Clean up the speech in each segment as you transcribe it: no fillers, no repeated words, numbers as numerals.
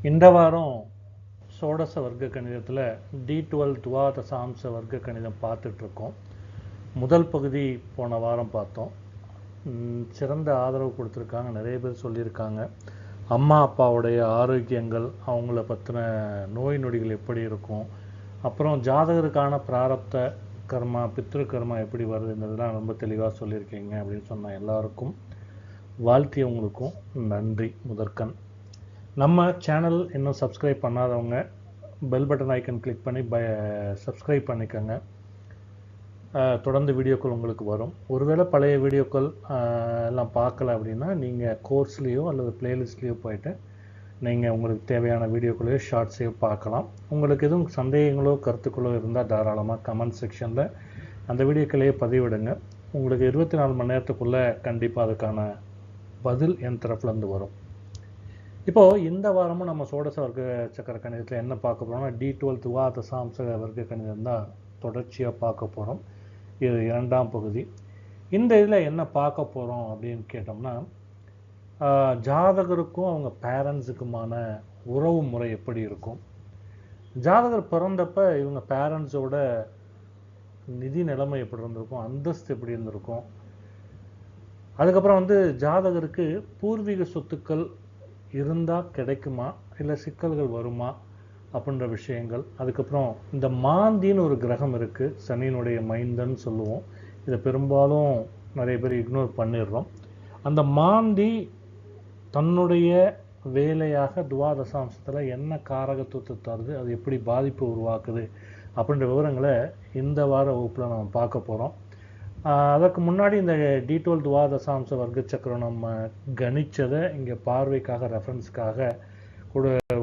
இந்த வாரம் ஷோடச வர்க்க கணிதத்தில் D12 துவா தசாம்ச வர்க்க கணிதம் பார்த்துட்ருக்கோம். முதல் பகுதி போன வாரம் பார்த்தோம். சிறந்த ஆதரவு கொடுத்துருக்காங்க, நிறைய பேர் சொல்லியிருக்காங்க. அம்மா அப்பாவுடைய ஆரோக்கியங்கள், அவங்கள பற்றின நோய் நொடிகள் எப்படி இருக்கும், அப்புறம் ஜாதகருக்கான பிராரப்த கர்மா பித்ரு கர்மா எப்படி வருதுன்றதுலாம் ரொம்ப தெளிவாக சொல்லியிருக்கீங்க அப்படின்னு சொன்ன எல்லாருக்கும் வாழ்த்தியவங்களுக்கும் நன்றி முதற்கண். நம்ம சேனல் இன்னும் சப்ஸ்கிரைப் பண்ணாதவங்க பெல் பட்டன் ஐக்கன் கிளிக் பண்ணி சப்ஸ்கிரைப் பண்ணிக்கோங்க. தொடர்ந்து வீடியோக்கள் உங்களுக்கு வரும். ஒருவேளை பழைய வீடியோக்கள் எல்லாம் பார்க்கல அப்படின்னா நீங்கள் கோர்ஸ்லேயோ அல்லது பிளேலிஸ்ட்லேயோ போயிட்டு நீங்கள் உங்களுக்கு தேவையான வீடியோக்களையோ ஷார்ட்ஸையோ பார்க்கலாம். உங்களுக்கு எதுவும் சந்தேகங்களோ கருத்துக்களோ இருந்தால் தாராளமாக கமெண்ட் செக்ஷனில் அந்த வீடியோக்களையே பதிவிடுங்க. உங்களுக்கு 24 மணி நேரத்துக்குள்ளே கண்டிப்பாக அதுக்கான பதில் என் தரப்புலேருந்து வரும். இப்போது இந்த வாரமும் நம்ம ஷோடச வர்க்க சக்கர கணிதத்தில் என்ன பார்க்க போகிறோம்னா D12 துவா தசாம்ச வர்க்க கணிதம் தான் தொடர்ச்சியாக பார்க்க போகிறோம். இது 2ஆம் பகுதி. இந்த இதில் என்ன பார்க்க போகிறோம் அப்படின்னு கேட்டோம்னா, ஜாதகருக்கும் அவங்க பேரண்ட்ஸுக்குமான உறவு முறை எப்படி இருக்கும், ஜாதகர் பிறந்தப்ப இவங்க பேரண்ட்ஸோட நிதி நிலைமை எப்படி இருந்திருக்கும், அந்தஸ்து எப்படி இருந்திருக்கும், அதுக்கப்புறம் ஜாதகருக்கு பூர்வீக சொத்துக்கள் இருந்தால் கிடைக்குமா இல்லை சிக்கல்கள் வருமா அப்படின்ற விஷயங்கள். அதுக்கப்புறம் இந்த மாந்தின்னு ஒரு கிரகம் இருக்குது, சனியினுடைய மைந்தன்னு சொல்லுவோம். இதை பெரும்பாலும் நிறைய பேர் இக்னோர் பண்ணிடுறோம். அந்த மாந்தி தன்னுடைய வேலையாக துவாதசாம்சத்தில் என்ன காரகத்துவத்தை தருது, அது எப்படி பாதிப்பு உருவாக்குது அப்படின்ற விவரங்களை இந்த வார வகுப்பில் நம்ம பார்க்க போகிறோம். அதற்கு முன்னாடி இந்த D12 துவா தசாம்ச வர்க்க சக்கரம் நம்ம கணிச்சதை இங்கே பார்வைக்காக ரெஃபரன்ஸ்க்காக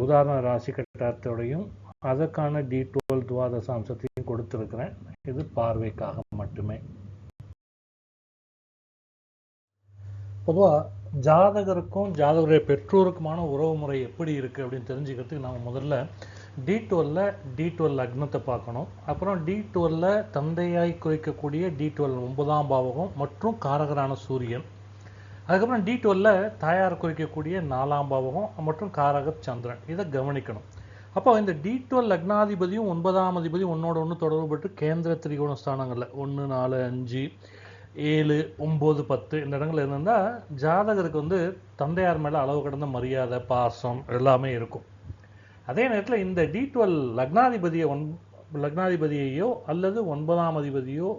உதாரண ராசி கட்டத்தோடையும் அதற்கான D12 துவா தசாம்சத்தையும் கொடுத்துருக்கிறேன். இது பார்வைக்காக மட்டுமே. பொதுவாக ஜாதகருக்கும் ஜாதகருடைய பெற்றோருக்குமான உறவு முறை எப்படி இருக்குது அப்படின்னு தெரிஞ்சுக்கிறதுக்கு நம்ம முதல்ல D12 லக்னத்தை பார்க்கணும். அப்புறம் D12 தந்தையாய் குறிக்கக்கூடிய D12 9ஆம் பாவகம் மற்றும் காரகரான சூரியன். அதுக்கப்புறம் D12 தாயார் குறிக்கக்கூடிய 4ஆம் பாவகம் மற்றும் காரகர் சந்திரன். இதை கவனிக்கணும். அப்போ இந்த D12 லக்னாதிபதியும் 9ஆம் அதிபதியும் ஒன்னோட ஒன்று தொடர்புபட்டு கேந்திர திரிகோண ஸ்தானங்களில் 1, 4, 5, 7, 9, 10 இந்த இடங்கள் இருந்தால் ஜாதகருக்கு தந்தையார் மேலே அளவு கடந்த மரியாதை, பாசம் எல்லாமே இருக்கும். அதே நேரத்தில் இந்த D12 லக்னாதிபதியையோ அல்லது 9ஆம் அதிபதியோ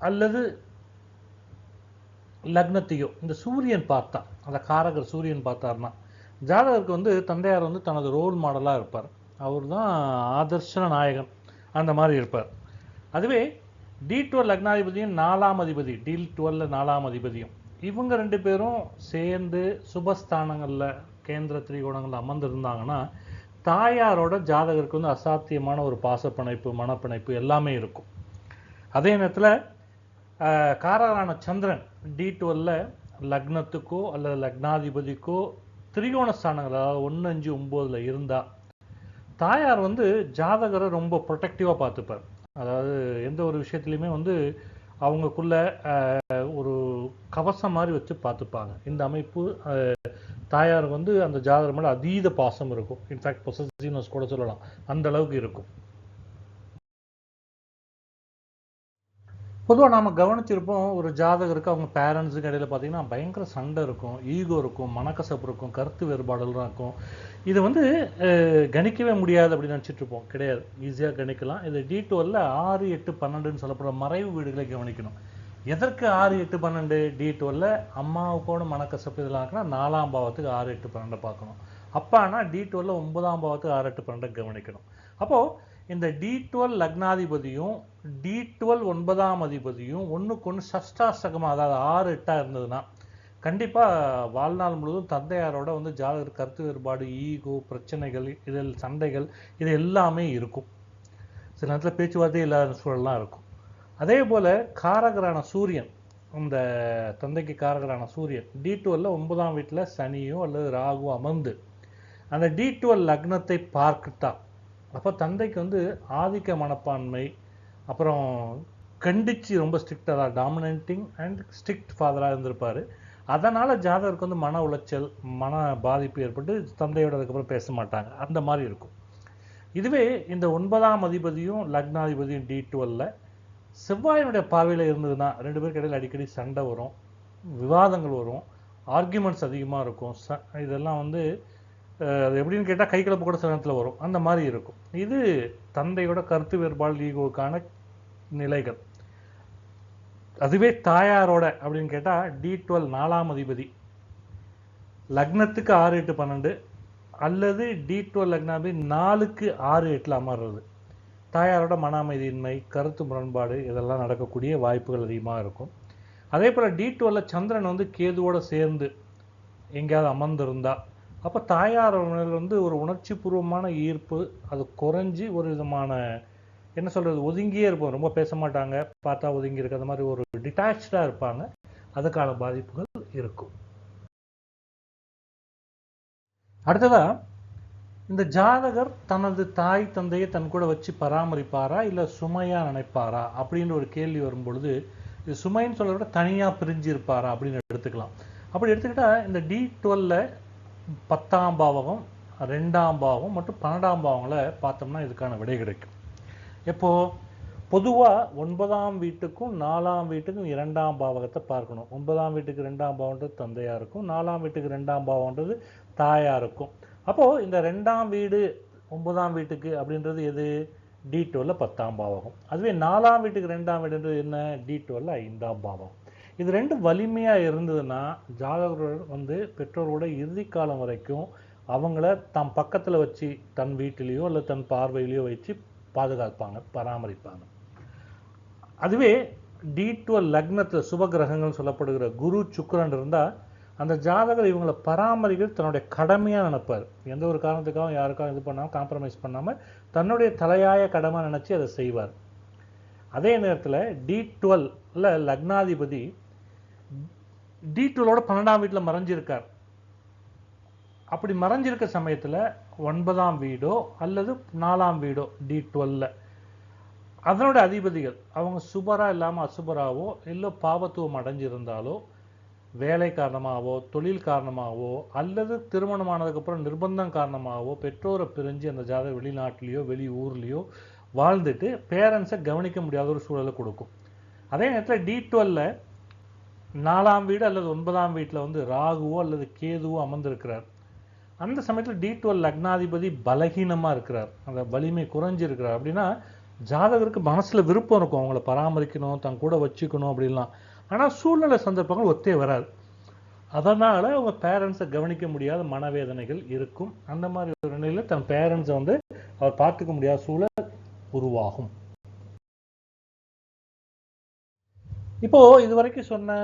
அல்லது லக்னத்தையோ இந்த சூரியன் பார்த்தா, அந்த காரகர் சூரியன் பார்த்தார்னா ஜாதகருக்கு தந்தையார் தனது ரோல் மாடலாக இருப்பார். அவர் தான் ஆதர்ஷ நாயகன், அந்த மாதிரி இருப்பார். அதுவே D12 லக்னாதிபதியும் 4ஆம் அதிபதி D12 4ஆம் அதிபதியும் இவங்க 2 பேரும் சேர்ந்து சுபஸ்தானங்களில் கேந்திர திரிகோணங்களில் அமர்ந்திருந்தாங்கன்னா தாயாரோட ஜாதகருக்கு அசாத்தியமான ஒரு பாசப்பிணைப்பு, மனப்பிணைப்பு எல்லாமே இருக்கும். அதே நேரத்தில் காரகரான சந்திரன் D12 லக்னத்துக்கோ அல்லது லக்னாதிபதிக்கோ திரிகோண ஸ்தானங்கள் அதாவது 1, 5, 9 இருந்தால் தாயார் ஜாதகரை ரொம்ப ப்ரொடெக்டிவாக பார்த்துப்பார். அதாவது எந்த ஒரு விஷயத்துலையுமே அவங்களுக்குள்ள ஒரு கவசம் மாதிரி வச்சு பார்த்துப்பாங்க. இந்த அமைப்பு தாயாருக்கு அந்த ஜாதகர் மேலே அதீத பாசம் இருக்கும். இன்ஃபேக்ட் பொசசிவ்னஸ் கூட சொல்லலாம், அந்த அளவுக்கு இருக்கும். பொதுவாக நாம் கவனிச்சிருப்போம், ஒரு ஜாதகருக்கு அவங்க பேரண்ட்ஸுக்கு இடையில் பார்த்தீங்கன்னா பயங்கர சண்டை இருக்கும், ஈகோ இருக்கும், மனக்கசப்பு இருக்கும், கருத்து வேறுபாடுலாம் இருக்கும். இது கணிக்கவே முடியாது அப்படின்னு நினச்சிட்டு இருப்போம். கிடையாது, ஈஸியாக கணிக்கலாம். இது D12 6, 8, 12ன்னு சொல்லப்படுற மறைவு வீடுகளை கவனிக்கணும். எதற்கு 6, 8, 12? D12 அம்மாவுக்கோட மனக்கசப்பு இதெல்லாம் இருக்குன்னா 4ஆம் பாவத்துக்கு 6, 8, 12 பார்க்கணும். அப்பானா D12 9ஆம் பாவத்துக்கு 6, 8, 12 கவனிக்கணும். அப்போது இந்த D12 லக்னாதிபதியும் D12 9ஆம் அதிபதியும் ஒன்றுக்கு ஒன்று சஷ்டாஷ்டகமாக, அதாவது 6, 8 இருந்ததுன்னா கண்டிப்பாக வாழ்நாள் முழுவதும் தந்தையாரோட ஜாதகர் கருத்து வேறுபாடு, ஈகோ, பிரச்சனைகள், இதில் சண்டைகள் இது எல்லாமே இருக்கும். சில நேரத்தில் பேச்சுவார்த்தை இல்லாத சூழல்லாம் இருக்கும். அதே போல் காரகரான சூரியன், இந்த தந்தைக்கு காரகரான சூரியன் D12 9ஆம் வீட்டில் சனியோ அல்லது ராகுவோ அமர்ந்து அந்த D12 லக்னத்தை பார்க்கிட்டா, அப்போ தந்தைக்கு ஆதிக்க மனப்பான்மை, அப்புறம் கண்டிச்சு ரொம்ப ஸ்ட்ரிக்டாக டாமினேட்டிங் அண்ட் ஸ்ட்ரிக்ட் ஃபாதராக இருந்திருப்பார். அதனால ஜாதகருக்கு வந்து மன உளைச்சல், மன பாதிப்பு ஏற்பட்டு தந்தையோட அதுக்கப்புறம் பேச மாட்டாங்க, அந்த மாதிரி இருக்கும். இதுவே இந்த 9ஆம் அதிபதியும் லக்னாதிபதியும் D12ல செவ்வாயினுடைய பார்வையில் இருந்ததுன்னா 2 பேருக்கு இடையில அடிக்கடி சண்டை வரும், விவாதங்கள் வரும், ஆர்கியூமெண்ட்ஸ் அதிகமாக இருக்கும். இதெல்லாம் வந்து அது எப்படின்னு கேட்டால் கை கலப்பு கூட சில நேரத்தில் வரும், அந்த மாதிரி இருக்கும். இது தந்தையோட கருத்து வேறுபாடு, ஈகோக்கான நிலைகள். அதுவே தாயாரோட அப்படின்னு கேட்டால் D12 4ஆம் அதிபதி லக்னத்துக்கு 6, 8, 12 அல்லது D12 லக்னாதிபதி 4க்கு 6, 8ல் அமர்றது தாயாரோட மன அமைதியின்மை, கருத்து முரண்பாடு இதெல்லாம் நடக்கக்கூடிய வாய்ப்புகள் அதிகமாக இருக்கும். அதே போல் D12ல சந்திரன் வந்து கேதுவோடு சேர்ந்து எங்கேயாவது அமர்ந்திருந்தா அப்போ தாயார் வந்து ஒரு உணர்ச்சி பூர்வமான ஈர்ப்பு அது குறைஞ்சி ஒரு விதமான என்ன சொல்கிறது, ஒதுங்கியே இருப்போம், ரொம்ப பேச மாட்டாங்க, பார்த்தா ஒதுங்கி இருக்கு, அந்த மாதிரி ஒரு டிட்டாச்சாக இருப்பாங்க. அதுக்கான பாதிப்புகள் இருக்கும். அடுத்ததா இந்த ஜாதகர் தனது தாய் தந்தையை தன் கூட வச்சு பராமரிப்பாரா இல்லை சுமையாக நினைப்பாரா அப்படின்ற ஒரு கேள்வி வரும்பொழுது, இது சுமைன்னு சொல்றத விட தனியாக பிரிஞ்சு இருப்பாரா அப்படின்னு எடுத்துக்கலாம். அப்படி எடுத்துக்கிட்டால் இந்த D12ல 10ஆம் பாவகம், 2ஆம் பாவகம் மற்றும் 12ஆம் பாவங்களை பார்த்தோம்னா இதுக்கான விடை கிடைக்கும். எப்போது பொதுவாக 9ஆம் வீட்டுக்கும் 4ஆம் வீட்டுக்கும் 2ஆம் பாவகத்தை பார்க்கணும். 9ஆம் வீட்டுக்கு 2ஆம் பாவம்ன்றது தந்தையாக இருக்கும், 4ஆம் வீட்டுக்கு 2ஆம் பாவம்ன்றது தாயாக இருக்கும். அப்போது இந்த 2ஆம் வீடு 9ஆம் வீட்டுக்கு அப்படின்றது எது? D12ல 10ஆம் பாவகம். அதுவே 4ஆம் வீட்டுக்கு 2ஆம் வீடுன்றது என்ன? D12ல 5ஆம் பாவகம். இது ரெண்டும் வலிமையாக இருந்ததுன்னா ஜாதகர்கள் வந்து பெற்றோரோட இறுதி காலம் வரைக்கும் அவங்கள தம் பக்கத்தில் வச்சு தன் வீட்டிலேயோ இல்லை தன் பார்வையிலையோ வச்சு பாதுகாப்பாங்க, பராமரிப்பாங்க. அதுவே D12 லக்னத்தில் சுப கிரகங்கள் சொல்லப்படுகிற குரு சுக்கிரன் இருந்தால் அந்த ஜாதகர் இவங்களை பராமரிக்கிறது தன்னுடைய கடமையாக நினைப்பார். எந்த ஒரு காரணத்துக்காகவும் யாருக்காகவும் இது பண்ணாமல் காம்ப்ரமைஸ் பண்ணாமல் தன்னுடைய தலையாய கடமை நினச்சி அதை செய்வார். அதே நேரத்தில் D12ல லக்னாதிபதி D12ஓட 12ஆம் வீட்டில் மறைஞ்சிருக்கார். அப்படி மறைஞ்சிருக்க சமயத்தில் 9ஆம் வீடோ அல்லது 4ஆம் வீடோ D12ல அதனோட அதிபதிகள் அவங்க சுபரா இல்லாமல் அசுபராவோ இல்லை பாவத்துவம் அடைஞ்சிருந்தாலோ, வேலை காரணமாகவோ தொழில் காரணமாகவோ அல்லது திருமணமானதுக்கப்புறம் நிர்பந்தம் காரணமாகவோ பெற்றோரை பிரிஞ்சு அந்த ஜாதகம் வெளிநாட்டிலையோ வெளி ஊர்லேயோ வாழ்ந்துட்டு பேரண்ட்ஸை கவனிக்க முடியாத ஒரு சூழலை கொடுக்கும். அதே நேரத்தில் D12ல 4ஆம் வீடு அல்லது 9ஆம் வீட்டில் வந்து ராகுவோ அல்லது கேதுவோ அமர்ந்திருக்கிறார். அந்த சமயத்தில் D12 லக்னாதிபதி பலகீனமாக இருக்கிறார், அந்த வலிமை குறைஞ்சிருக்கிறார். அப்படின்னா ஜாதகருக்கு மனசில் விருப்பம் இருக்கும், அவங்கள பராமரிக்கணும், தன் கூட வச்சுக்கணும் அப்படின்லாம். ஆனால் சூழ்நிலை சந்தர்ப்பங்கள் ஒத்தே வராது. அதனால் அவங்க பேரண்ட்ஸை கவனிக்க முடியாத மனவேதனைகள் இருக்கும். அந்த மாதிரி ஒரு நிலையில் தன் பேரண்ட்ஸை வந்து அவர் பார்த்துக்க முடியாத சூழல் உருவாகும். இப்போது இதுவரைக்கும் சொன்ன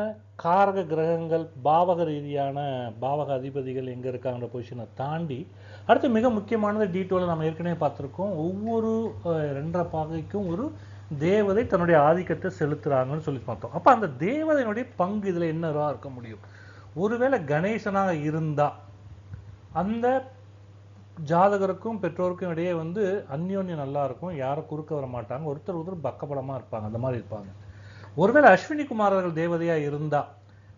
காரக கிரகங்கள் பாவக ரீதியான பாவக அதிபதிகள் எங்கே இருக்காங்கிற பொசிஷனை தாண்டி அடுத்து மிக முக்கியமானது D12 நம்ம ஏற்கனவே பார்த்துருக்கோம். ஒவ்வொரு 2.5 பாகைக்கும் ஒரு தேவதை தன்னுடைய ஆதிக்கத்தை செலுத்துகிறாங்கன்னு சொல்லி பார்த்தோம். அப்போ அந்த தேவதையினுடைய பங்கு இதில் என்னவா இருக்க முடியும்? ஒருவேளை கணேசனாக இருந்தால் அந்த ஜாதகருக்கும் பெற்றோருக்கும் இடையே வந்து அந்யோன்யம் நல்லா இருக்கும், யாரும் குறுக்க வர மாட்டாங்க, ஒருத்தர் பக்கபலமாக இருப்பாங்க, அந்த மாதிரி இருப்பாங்க. ஒருவேளை அஸ்வினி குமாரர்கள் தேவதையாக இருந்தால்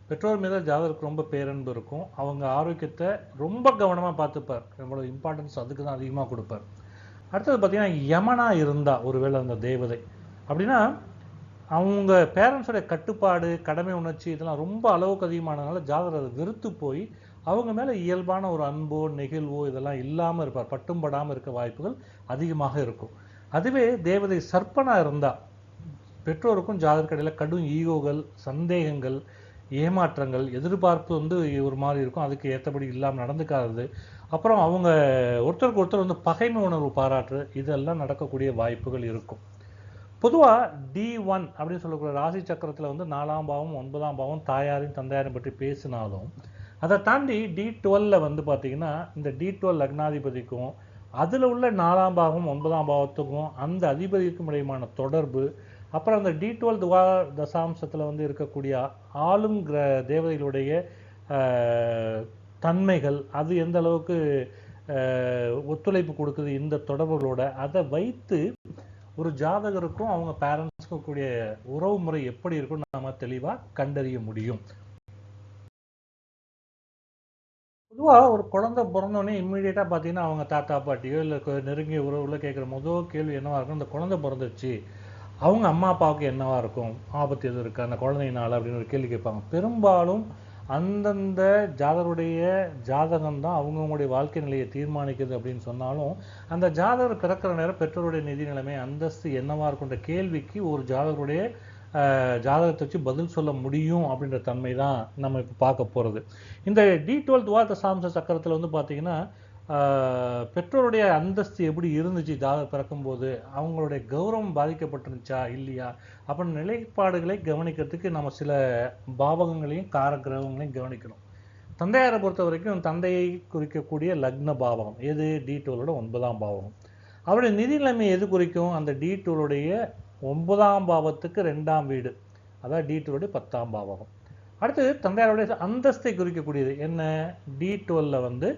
பெற்றோர் மீது ஜாதகருக்கு ரொம்ப பேரன்பு இருக்கும், அவங்க ஆரோக்கியத்தை ரொம்ப கவனமாக பார்த்துப்பார், நம்மளோட இம்பார்ட்டன்ஸ் அதுக்கு தான் அதிகமாக கொடுப்பார். அடுத்தது பார்த்தீங்கன்னா யமனாக இருந்தால் ஒருவேளை அந்த தேவதை அப்படின்னா அவங்க பேரண்ட்ஸோடைய கட்டுப்பாடு கடமை உணர்ச்சி இதெல்லாம் ரொம்ப அளவுக்கு அதிகமானதுனால ஜாதகர் அதை வெறுத்து போய் அவங்க மேலே இயல்பான ஒரு அன்போ நெகிழ்வோ இதெல்லாம் இல்லாமல் இருப்பார், பட்டும் படாமல் இருக்க வாய்ப்புகள் அதிகமாக இருக்கும். அதுவே தேவதை சர்ப்பனாக இருந்தால் பெற்றோருக்கும் ஜாதகருக்கு இடையில கடும் ஈகோகள், சந்தேகங்கள், ஏமாற்றங்கள், எதிர்பார்ப்பு வந்து ஒரு மாதிரி இருக்கும், அதுக்கு ஏற்றபடி இல்லாமல் நடந்துக்காதது, அப்புறம் அவங்க ஒருத்தருக்கு ஒருத்தர் வந்து பகைமை உணர்வு பாராட்டு, இதெல்லாம் நடக்கக்கூடிய வாய்ப்புகள் இருக்கும். பொதுவாக D1 அப்படின்னு சொல்லக்கூடிய ராசி சக்கரத்தில் வந்து 4ஆம் பாவம் 9ஆம் பாவம் தாயாரின் தந்தையாரையும் பற்றி பேசினாலும் அதை தாண்டி D12ல வந்து பார்த்தீங்கன்னா இந்த D12 லக்னாதிபதிக்கும் அதில் உள்ள 4ஆம் பாவம் 9ஆம் பாவத்துக்கும் அந்த அதிபதிக்கும் இடையமான தொடர்பு, அப்புறம் அந்த D12 தசாம்சத்தில் வந்து இருக்கக்கூடிய ஆளும் தேவதைகளுடைய தன்மைகள் அது எந்த அளவுக்கு ஒத்துழைப்பு கொடுக்குது இந்த தொடர்புகளோட, அதை வைத்து ஒரு ஜாதகருக்கும் அவங்க பேரண்ட்ஸ்க்கும் கூடிய உறவு முறை எப்படி இருக்குன்னு நம்ம தெளிவாக கண்டறிய முடியும். பொதுவாக ஒரு குழந்தை பிறந்தோடனே இம்மிடியேட்டாக பார்த்தீங்கன்னா அவங்க தாத்தா பாட்டியோ இல்லை நெருங்கிய உறவுல கேட்குற முதல் கேள்வி என்னவா இருக்கும், இந்த குழந்தை பிறந்துச்சு அவங்க அம்மா அப்பாவுக்கு என்னவா இருக்கும், ஆபத்து எதுவும் இருக்கா அந்த குழந்தையினால அப்படின்னு ஒரு கேள்வி கேட்பாங்க. பெரும்பாலும் அந்தந்த ஜாதகருடைய ஜாதகம் தான் அவங்கவுங்களுடைய வாழ்க்கை நிலையை தீர்மானிக்குது அப்படின்னு சொன்னாலும், அந்த ஜாதகர் பிறக்கிற நேரம் பெற்றோருடைய நிதி நிலைமை அந்தஸ்து என்னவா இருக்குன்ற கேள்விக்கு ஒரு ஜாதகருடைய ஜாதகத்தை வச்சு பதில் சொல்ல முடியும் அப்படின்ற தன்மை தான் நம்ம இப்போ பார்க்க போகிறது. இந்த D12 துவாத சாம்ச சக்கரத்தில் வந்து பார்த்தீங்கன்னா பெற்றோருடைய அந்தஸ்து எப்படி இருந்துச்சு ஜாதகர் பிறக்கும்போது, அவங்களுடைய கௌரவம் பாதிக்கப்பட்டிருந்துச்சா இல்லையா அப்படின்னு நிலைப்பாடுகளை கவனிக்கிறதுக்கு நம்ம சில பாவகங்களையும் காரகிரகங்களையும் கவனிக்கணும். தந்தையாரை பொறுத்த வரைக்கும் தந்தையை குறிக்கக்கூடிய லக்ன பாவகம் எது, D12 9ஆம் பாவகம். அவருடைய நிதி நிலைமை எது குறிக்கும், அந்த D12 9ஆம் பாவத்துக்கு 2ஆம் வீடு, அதாவது D12 10ஆம் பாவகம். அடுத்து தந்தையாருடைய அந்தஸ்தை குறிக்கக்கூடியது என்ன, D12 வந்து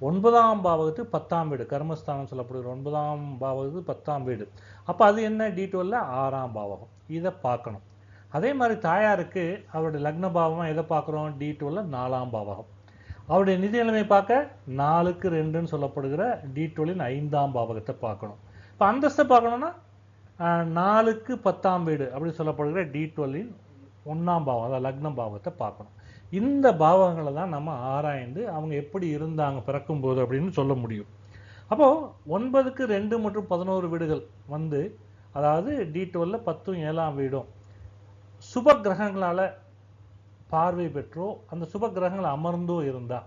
9ஆம் பாவத்துக்கு 10ஆம் வீடு, கர்மஸ்தானம் சொல்லப்படுகிற 9ஆம் பாவத்துக்கு 10ஆம் வீடு. அப்போ அது என்ன, D12 6ஆம் பாவகம். இதை பார்க்கணும். அதே மாதிரி தாயாருக்கு அவருடைய லக்ன பாவமாக எதை பார்க்குறோம், D12 4ஆம் பாவகம். அவருடைய நிதி நிலைமை பார்க்க 4க்கு 2ன்னு சொல்லப்படுகிற D12 5ஆம் பாவகத்தை பார்க்கணும். இப்போ அந்தஸ்தை பார்க்கணும்னா 4க்கு 10ஆம் வீடு அப்படி சொல்லப்படுகிற D12 1ஆம் பாவம், அதாவது லக்னம் பாவத்தை பார்க்கணும். இந்த பாவகங்களை தான் நம்ம ஆராய்ந்து அவங்க எப்படி இருந்தாங்க பிறக்கும்போது அப்படின்னு சொல்ல முடியும். அப்போது 9க்கு 2 மற்றும் 11 வீடுகள் வந்து, அதாவது D12 10ம் 7ஆம் வீடும் சுப கிரகங்களால் பார்வை பெற்றோ அந்த சுப கிரகங்கள் அமர்ந்தோ இருந்தால்,